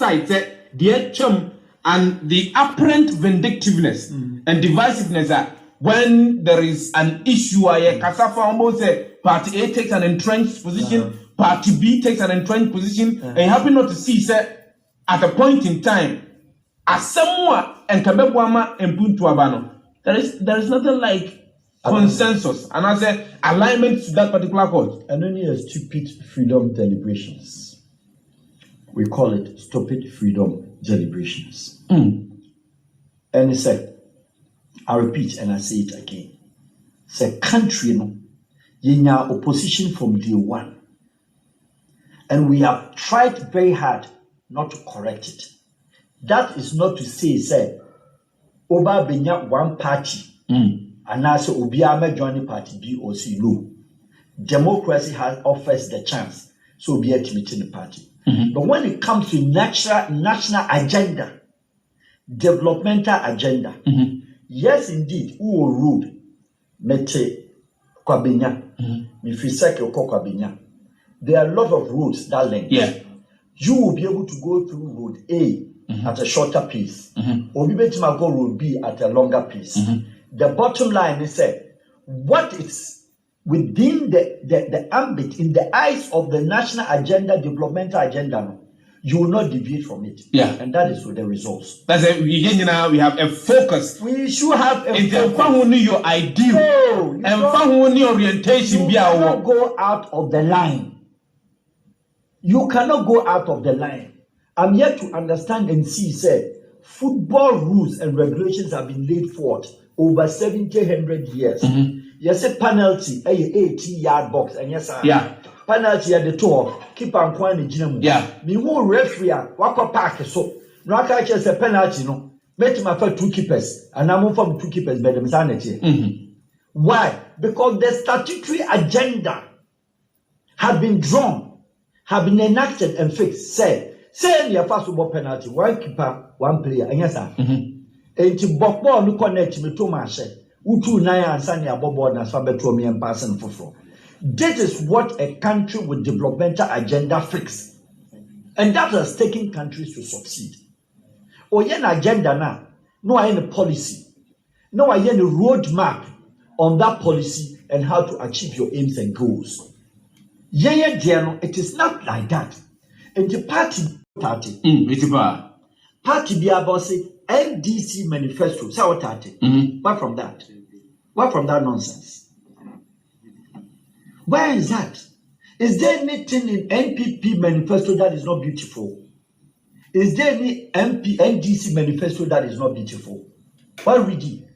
side, the chum and the apparent vindictiveness and divisiveness are when there is an issue, Kasafa almost say party A takes an entrenched position, party B takes an entrenched position, and you happen not to see, say, at a point in time, as someone and Kabebwama and Puntu Abano, there is nothing like consensus, and I say alignment to that particular cause. And only a stupid freedom deliberations. We call it stupid freedom deliberations. And he said, I repeat and I say it again. Say country no, yenya opposition from day one. And we have tried very hard not to correct it. That is not to say, Oba benya one party, and also Obiama joining party B or C. No. Democracy offers the chance, so be a meeting the party. But when it comes to national agenda, developmental agenda, yes, indeed, who ruled Mete Kwabenya, Mifiseke Kwabenya. There are a lot of roads that link. Yeah. You will be able to go through road A at a shorter pace, or maybe go road B at a longer pace. The bottom line is that what is within the ambit, in the eyes of the national agenda, developmental agenda, you will not deviate from it. Yeah. And that is with the results. That's it. We have a focus. We should have a focus. It's your ideal. No, and orientation. You cannot go out of the line. You cannot go out of the line. I'm yet to understand and see, say, football rules and regulations have been laid forth over 100 years. Yes, a penalty, a 80-yard box, and yes, yeah. Penalty at the door, keep on quite yeah. Me who referee, walk park so. No, I can't just a penalty, no. Make my first 2 keepers, and I'm from 2 keepers, but I'm sanity. Why? Because the statutory agenda have been drawn, have been enacted and fixed. Say your first football penalty, 1 keeper, 1 player, and yes, sir. And to Bokbo, no connect me to my share. Utu Naya and Sanya Bobo and Sabetromi and Person for. This is what a country with developmental agenda fix. And that has taken countries to succeed. Or yen agenda now, no I any policy. No I any roadmap on that policy and how to achieve your aims and goals. It is not like that. And the party be about say NDC manifesto. What from that? What from that nonsense? Where is that? Is there anything in NPP manifesto that is not beautiful? Is there any NDC manifesto that is not beautiful? What read it?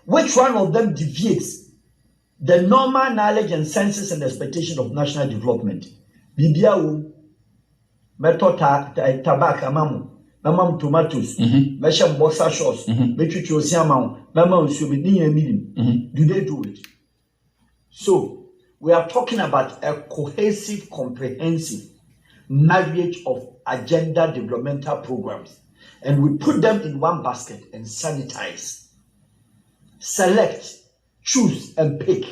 Which one of them deviates the normal knowledge and senses and expectation of national development? Bibia method tabak amamu. Mamam tomatoes, Mesham boxer shorts, Metricho Siamau, Mamma do they do it? So we are talking about a cohesive, comprehensive marriage of agenda developmental programs, and we put them in one basket and sanitize, select, choose, and pick.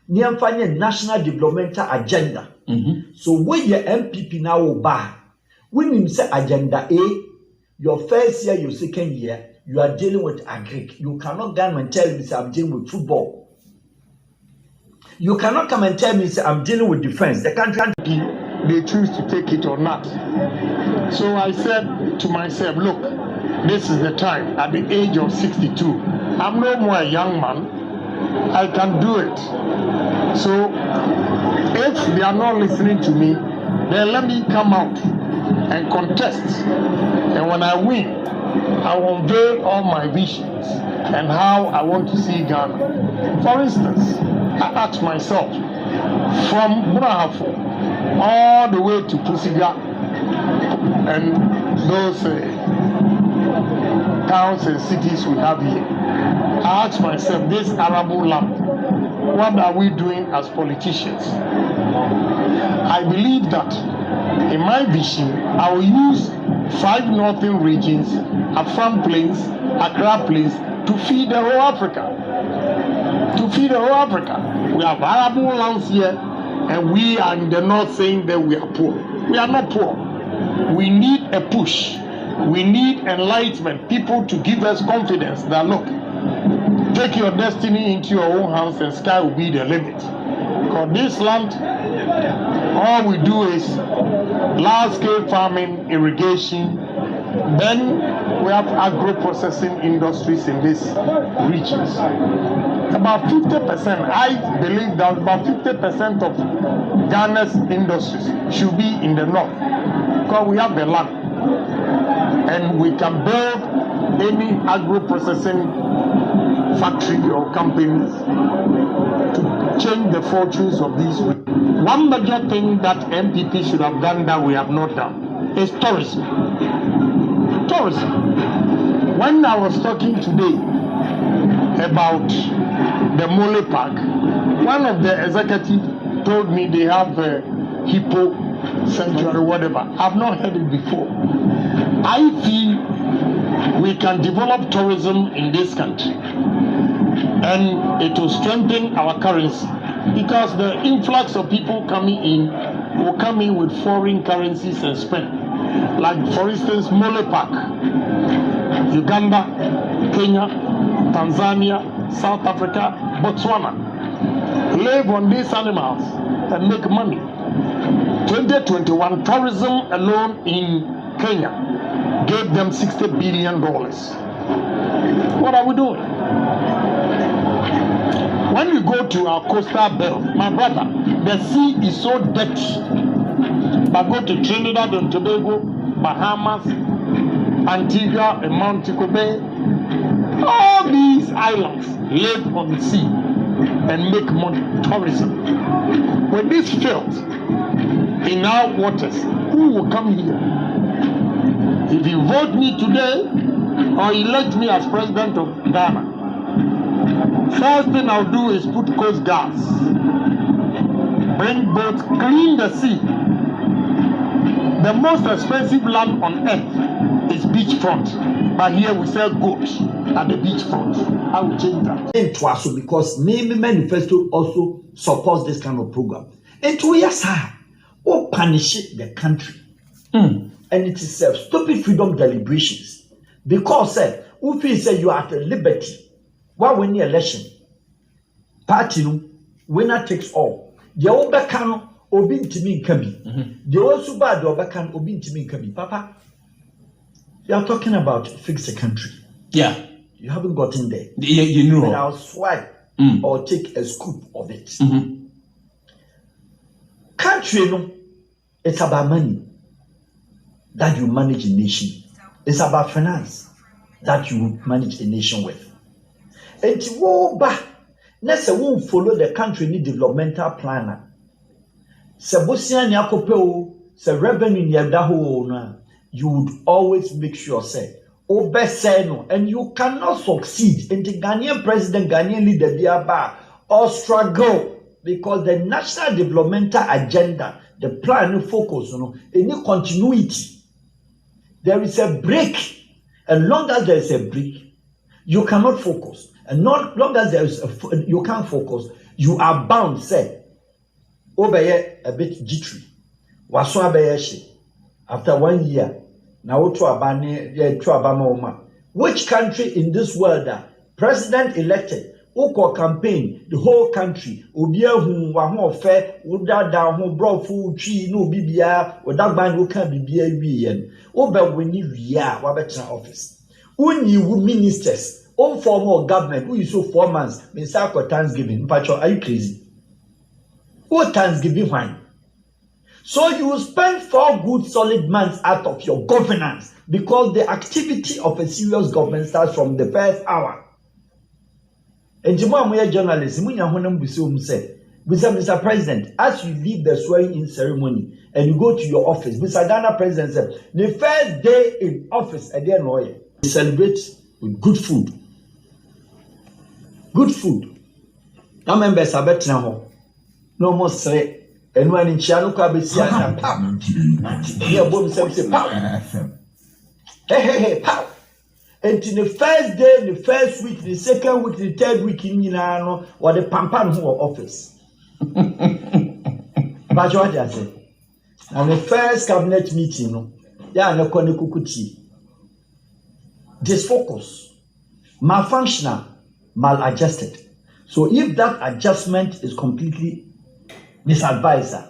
Niamfanya national developmental agenda. So when your MPP now will buy. When you say agenda A, your first year, your second year, you are dealing with agric. You cannot come and tell me, say, I'm dealing with football. You cannot come and tell me, say, I'm dealing with defense. The country, they choose to take it or not. So I said to myself, look, this is the time. At the age of 62, I'm no more a young man. I can do it. So if they are not listening to me, then let me come out and contest, and when I win, I will unveil all my visions and how I want to see Ghana. For instance, I asked myself, from Brahafo all the way to Pusiga and those towns and cities we have here, I asked myself, this arable land, what are we doing as politicians? I believe that in my vision, I will use 5 northern regions, Afram Plains, Accra Plains, to feed the whole Africa. To feed the whole Africa. We have arable lands here, and we are in the north saying that we are poor. We are not poor. we need a push. We need enlightenment, people to give us confidence that look, take your destiny into your own hands and sky will be the limit. Because this land, all we do is large-scale farming, irrigation, then we have agro-processing industries in these regions. About 50%, I believe that about 50% of Ghana's industries should be in the north, because we have the land. And we can build any agro-processing factory or companies to change the fortunes of these regions. One major thing that MPP should have done that we have not done is tourism. Tourism. When I was talking today about the Mole Park, one of the executives told me they have a hippo sanctuary, whatever. I've not heard it before. I feel we can develop tourism in this country and it will strengthen our currency, because the influx of people coming in will come in with foreign currencies and spend. Like for instance, Mole Park, Uganda, Kenya, Tanzania, South Africa, Botswana live on these animals and make money. 2021 tourism alone in Kenya gave them $60 billion. What are we doing? When we go to our coastal belt, my brother, the sea is so dirty. But go to Trinidad and Tobago, Bahamas, Antigua and Montego Bay, all these islands live on the sea and make money. Tourism. When this fails in our waters, who will come here? If you vote me today or elect me as president of Ghana, first thing I'll do is put coast guards, bring boats, clean the sea. The most expensive land on earth is beachfront, but here we sell goats at the beachfront. I will change that. Because Name Manifesto also supports this kind of program. And 2 years, or punish the country. And it is stupid freedom deliberations. Because if you say you are at liberty, why win the election? Party no, winner takes all. The Obekano, Obintimi Kabi. The also bad Obekan, Obintimi Kabi. Papa, you are talking about fix a country. Yeah. You haven't gotten there. You know. But I'll swipe or take a scoop of it. Country, no, it's about money that you manage a nation. It's about finance that you manage a nation with. And you won't follow the country need developmental planner. You would always make sure and you cannot succeed in the Ghanaian president, Ghanaian leader, or struggle, because the national developmental agenda, the plan focus on any continuity. There is a break, and long as there is a break, you cannot focus. And not long as there is you can't focus, you are bound. Say, obey a bit jittery. Waso abeyeshi. After 1 year, now which country in this world president elected? Oko campaign the whole country. Obia hu wa ho fe, uda da ho brofu twi no bibia, odagban wo kan bibia wiyen. Oba weni wia wa betra office. Uni wu ministers, on formal government, who is so 4 months, Mr. for Thanksgiving. Pacho, are you crazy? What Thanksgiving wine? So you will spend 4 good solid months out of your governance, because the activity of a serious government starts from the first hour. And tomorrow, journalists, Mr. President, as you leave the swearing-in ceremony and you go to your office, Mr. Ghana President said, the first day in office, and then you celebrate with good food. Good food. Now members are better now. No more say. And when in Chiano Kabisia, here, boom, say, pow. Hey, pow. And in the first day, the first week, the second week, the third week in Milano, or the Pampan office. But what I say? And the first cabinet meeting, no, yeah, no kukuti. Disfocus, malfunctional, maladjusted. So if that adjustment is completely misadvised,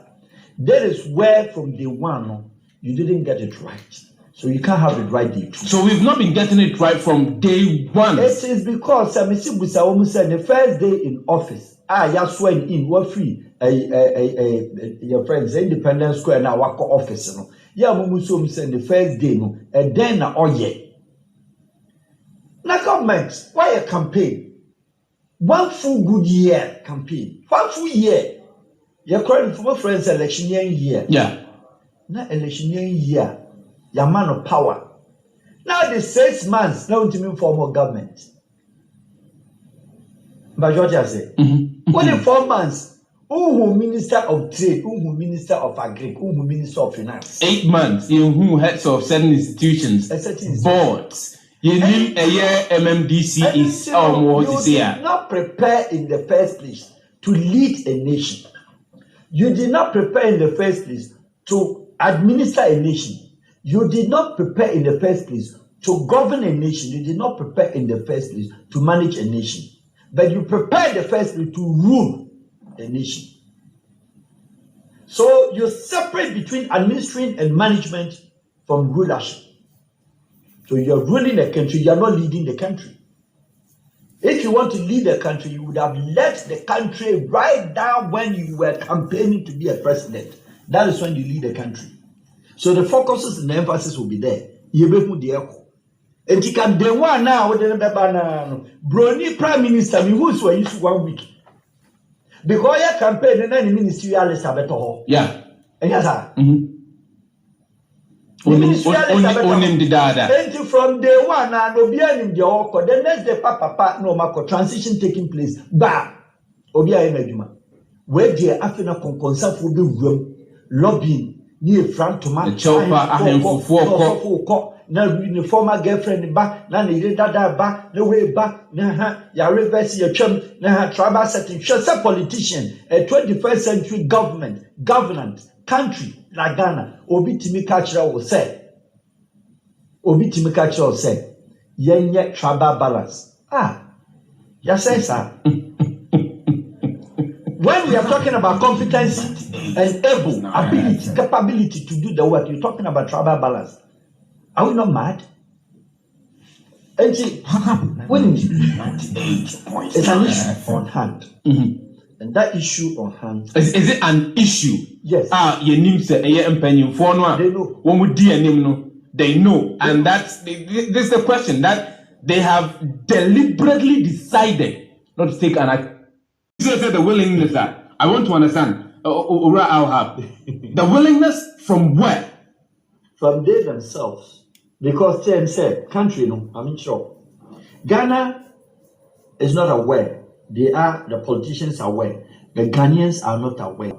that is where from day one, no, you didn't get it right. So you can't have it right day two. So we've not been getting it right from day one. It is because the first day in office, you're sworn in, we're free. Your friends, Independence Square now work office, no. Yeah, the first day, no, and then now government, why a campaign? 1 full good year campaign. 1 full year. You're calling for friends electioneering year. Yeah. Now electioneering year. Your man of power. Now the 6 months, now to me formal government. But what I say? Only 4 months. Who Minister of Trade, who Minister of Agri, who Minister of Finance. 8 months. You who heads of certain institutions, boards. You need a year MMDC is almost you here. did not prepare in the first place to lead a nation. You did not prepare in the first place to administer a nation. You did not prepare in the first place to govern a nation. You did not prepare in the first place to manage a nation. But you prepared in the first place to rule a nation. So you separate between administering and management from rulership. So you're ruling a country, you're not leading the country. If you want to lead the country, you would have led the country right down when you were campaigning to be a president. That is when you lead the country. So the focuses and the emphasis will be there. And you can do one now with the Brony Prime Minister, who's were used 1 week. Because your campaign and then the ministerial is a better hole. Yeah. And yes, sir. Only the data. Thank you from day one and Obia in the Oko. The next day, Papa, no Marco transition taking place. Bah, Obia Emejuma. Where the African concern for the room, lobbying near front to my chopper, now the former girlfriend back, now the dada back, the way back, nah, ya reverse your chum, nah, tribal setting, just a politician, a 21st century governance, country like Ghana, Obi Timikacha will say, Yenye tribal balance. Yes, sir. When we are talking about competency and ability, capability to do the work, you're talking about tribal balance. Are we not mad? And see, when it's an issue on hand. And that issue on hand. Is it an issue? Yes. Your name say they know. When we do they know. And that's this is the question that they have deliberately decided not to take an act. You said the willingness that I want to understand. I'll have the willingness from where? From they themselves. Because they said, country, no, I'm sure. Ghana is not aware. The politicians are aware. The Ghanaians are not aware.